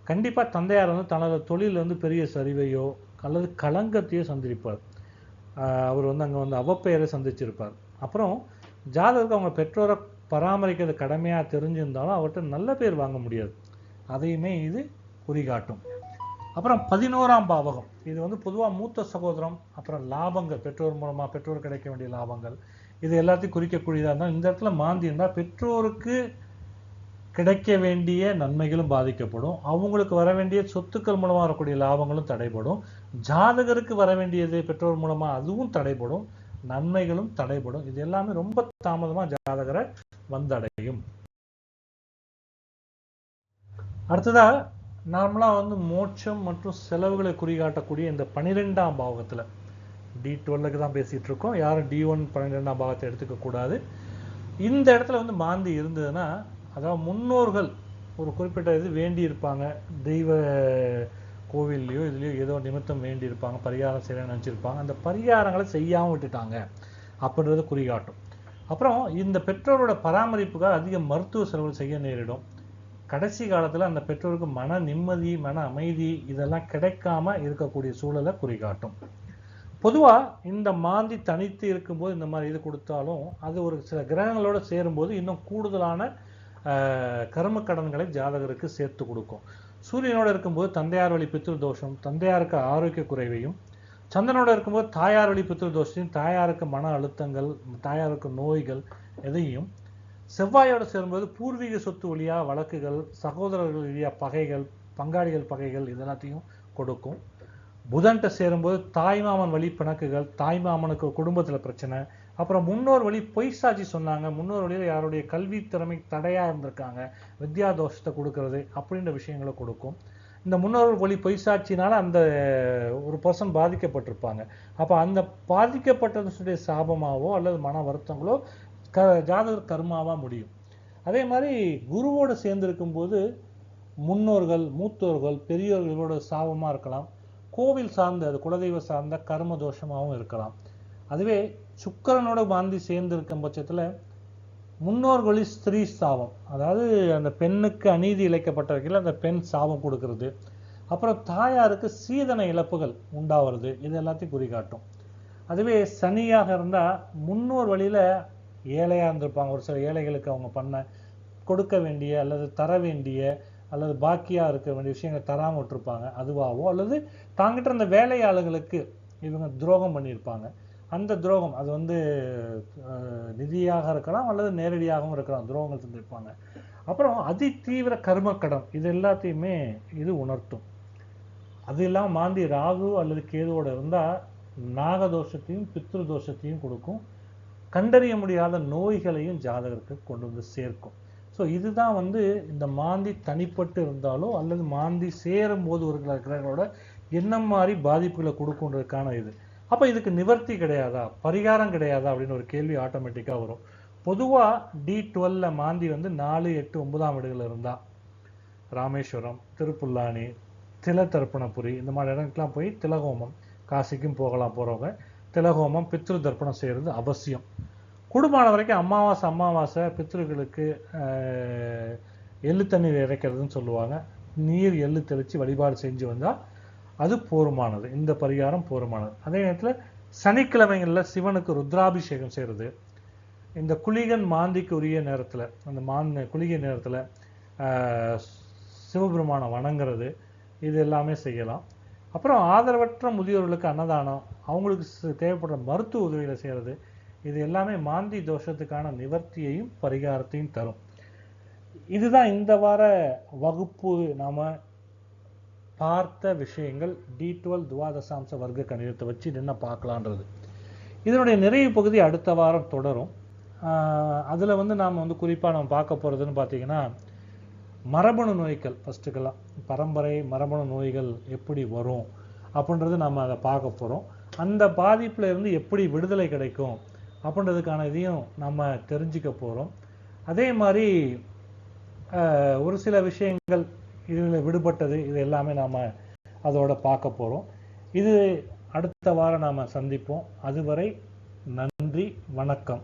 கண்டிப்பாக தந்தையார் வந்து தனது தொழில் வந்து பெரிய சரிவையோ அல்லது களங்கத்தையோ சந்திப்பார். அவர் வந்து அங்கே வந்து அவப்பெயரை சந்திச்சிருப்பார். அப்புறம் ஜாதகருக்கு அவங்க பெற்றோரை பராமரிக்கிறது கடமையாக தெரிஞ்சிருந்தாலும் அவர்கிட்ட நல்ல பேர் வாங்க முடியாது. அதையுமே இது குறிகாட்டும். அப்புறம் 11ஆம் பாவகம் இது வந்து பொதுவாக மூத்த சகோதரம், அப்புறம் லாபங்கள், பெற்றோர் மூலமாக பெற்றோர் கிடைக்க வேண்டிய லாபங்கள் இது எல்லாத்தையும் குறிக்கக்கூடியதாக இருந்தால் இந்த இடத்துல மாந்தி இருந்தால் பெற்றோருக்கு கிடைக்க வேண்டிய நன்மைகளும் பாதிக்கப்படும். அவங்களுக்கு வர வேண்டிய சொத்துக்கள் மூலமாக வரக்கூடிய லாபங்களும் தடைபடும். ஜாதகருக்கு வர வேண்டியது பெற்றோர் மூலமாக அதுவும் தடைபடும், நன்மைகளும் தடைபடும். இது எல்லாமே ரொம்ப தாமதமாக ஜாதகரை வந்தடையும். அடுத்ததாக நார்மலாக வந்து மோட்சம் மற்றும் செலவுகளை குறிகாட்டக்கூடிய இந்த 12ஆம் பாவகத்தில் D12க்கு தான் பேசிகிட்டு இருக்கோம். யாரும் D1 12ஆம் பாவத்தை எடுத்துக்கக்கூடாது. இந்த இடத்துல வந்து மாந்தி இருந்ததுன்னா அதாவது முன்னோர்கள் ஒரு குறிப்பிட்ட இது வேண்டி இருப்பாங்க, தெய்வ கோவில்லையோ இதுலையோ ஏதோ நிமித்தம் வேண்டி இருப்பாங்க, பரிகாரம் செய்ய நினச்சிருப்பாங்க, அந்த பரிகாரங்களை செய்யாமல் விட்டுட்டாங்க அப்படின்றது குறிகாட்டும். அப்புறம் இந்த பெற்றோரோட பராமரிப்புக்காக அதிக மருத்துவ செலவுகள் செய்ய நேரிடும். கடைசி காலத்தில் அந்த பெற்றோருக்கு மன நிம்மதி, மன அமைதி இதெல்லாம் கிடைக்காம இருக்கக்கூடிய சூழலை குறிகாட்டும். பொதுவாக இந்த மாந்தி தனித்து இருக்கும்போது இந்த மாதிரி இது கொடுத்தாலும் அது ஒரு சில கிரகங்களோட சேரும்போது இன்னும் கூடுதலான கர்ம கடன்களை ஜாதகருக்கு சேர்த்து கொடுக்கும். சூரியனோட இருக்கும்போது தந்தையார் வழி பித்ரு தோஷம், தந்தையாருக்கு ஆரோக்கிய குறைவையும், சந்திரனோட இருக்கும்போது தாயார் வழி பித்ரு தோஷத்தையும், தாயாருக்கு மன அழுத்தங்கள், தாயாருக்கு நோய்கள் எதையும், செவ்வாயோட சேரும்போது பூர்வீக சொத்து வழியாக வழக்குகள், சகோதரர்கள் வழியாக பகைகள், பங்காளிகள் பகைகள் இதெல்லாத்தையும் கொடுக்கும். புதன்கிட்ட சேரும்போது தாய்மாமன் வழி பிணக்குகள், தாய்மாமனுக்கு குடும்பத்தில் பிரச்சனை, அப்புறம் முன்னோர் வழி பொய் சாட்சி சொன்னாங்க, முன்னோர் வழியில் யாருடைய கல்வி திறமை தடையாக இருந்திருக்காங்க, வித்யா தோஷத்தை கொடுக்கறது அப்படின்ற விஷயங்களை கொடுக்கும். இந்த முன்னோர் வழி பொய் சாட்சினால அந்த ஒரு பர்சன் பாதிக்கப்பட்டிருப்பாங்க. அப்போ அந்த பாதிக்கப்பட்டதுடைய சாபமாவோ அல்லது மன வருத்தங்களோ ஜாதகர் கர்மாவாக முடியும். அதே மாதிரி குருவோடு சேர்ந்திருக்கும் போது முன்னோர்கள், மூத்தோர்கள், பெரியோர்களோட சாபமாக இருக்கலாம். கோவில் சார்ந்த, அது குலதெய்வ சார்ந்த கர்ம தோஷமாகவும் இருக்கலாம். அதுவே சுக்கிரனோட மாந்தி சேர்ந்து இருக்கும் பட்சத்தில் முன்னோர்களில் ஸ்திரீ சாபம், அதாவது அந்த பெண்ணுக்கு அநீதி இழைக்கப்பட்ட வகையில் அந்த பெண் சாபம் கொடுக்கறது, அப்புறம் தாயாருக்கு சீதன இழப்புகள் உண்டாகிறது, இது எல்லாத்தையும் குறிகாட்டும். அதுவே சனியாக இருந்தால் முன்னோர் வழியில் ஏழையாக இருந்திருப்பாங்க. ஒரு சில ஏழைகளுக்கு அவங்க பண்ண கொடுக்க வேண்டிய அல்லது தர வேண்டிய அல்லது பாக்கியாக இருக்க வேண்டிய விஷயங்களை தராமல் விட்டுருப்பாங்க, அதுவாகவோ அல்லது தாங்கிட்ட இருந்த வேலையாளர்களுக்கு இவங்க துரோகம் பண்ணியிருப்பாங்க. அந்த துரோகம் அது வந்து நிதியாக இருக்கலாம் அல்லது நேரடியாகவும் இருக்கலாம், துரோகங்கள் செஞ்சுருப்பாங்க. அப்புறம் அதி தீவிர கர்மக்கடன் இது எல்லாத்தையுமே இது உணர்த்தும். அது இல்லாமல் மாந்தி ராகு அல்லது கேதுவோடு இருந்தால் நாகதோஷத்தையும் பித்ரு தோஷத்தையும் கொடுக்கும். கண்டறிய முடியாத நோய்களையும் ஜாதகருக்கு கொண்டு வந்து சேர்க்கும். ஸோ இதுதான் வந்து இந்த மாந்தி தனிப்பட்டு இருந்தாலோ அல்லது மாந்தி சேரும் போது ஒரு கிரகங்களோட என்ன மாதிரி பாதிப்புகளை கொடுக்குன்றதுக்கான இது. அப்போ இதுக்கு நிவர்த்தி கிடையாதா, பரிகாரம் கிடையாதா அப்படின்னு ஒரு கேள்வி ஆட்டோமேட்டிக்காக வரும். பொதுவாக D12 மாந்தி வந்து 4, 8, 9ஆம் வீடுகள் இருந்தால் ராமேஸ்வரம், திருப்புல்லானி, தில தர்ப்பணபுரி இந்த மாதிரி இடங்களுக்குலாம் போய் திலகோமம், காசிக்கும் போகலாம் போகிறவங்க திலஹோமம் பித்ரு தர்ப்பணம் செய்கிறது அவசியம். கூடுமான வரைக்கும் அமாவாசை பித்ருக்களுக்கு எள்ளு தண்ணீர் இறைக்கிறதுன்னு சொல்லுவாங்க. நீர் எள்ளு தெளித்து வழிபாடு செஞ்சு வந்தால் அது போருமானது. இந்த பரிகாரம் போருமானது. அதே நேரத்தில் சனிக்கிழமைகளில் சிவனுக்கு ருத்ராபிஷேகம் செய்கிறது. இந்த குளிகன் மாந்திக்கு உரிய நேரத்தில், அந்த குளிகை நேரத்தில் சிவபெருமானை வணங்குறது, இது எல்லாமே செய்யலாம். அப்புறம் ஆதரவற்ற முதியோர்களுக்கு அன்னதானம், அவங்களுக்கு தேவைப்படுற மருத்துவ உதவிகளை செய்கிறது, இது எல்லாமே மாந்தி தோஷத்துக்கான நிவர்த்தியையும் பரிகாரத்தையும் தரும். இதுதான் இந்த வார வகுப்பு நாம் பார்த்த விஷயங்கள். D12 துவாதசாம்ச வர்க்க கணிதத்தை வச்சு என்ன பார்க்கலான்றது. இதனுடைய நிறைவு பகுதி அடுத்த வாரம் தொடரும். அதில் நாம் குறிப்பாக நம்ம பார்க்க போகிறதுன்னு பார்த்தீங்கன்னா, மரபணு நோய்கள் ஃபஸ்ட்டுக்கெல்லாம் பரம்பரை மரபணு நோய்கள் எப்படி வரும் அப்படின்றது நம்ம அதை பார்க்க போகிறோம். அந்த பாதிப்பில் இருந்து எப்படி விடுதலை கிடைக்கும் அப்படின்றதுக்கான இதையும் நம்ம தெரிஞ்சுக்க போகிறோம். அதே மாதிரி ஒரு சில விஷயங்கள் இதில் விடுபட்டது, இது எல்லாமே நாம் அதோட பார்க்க போகிறோம். இது அடுத்த வாரம் நாம் சந்திப்போம். அதுவரை நன்றி, வணக்கம்.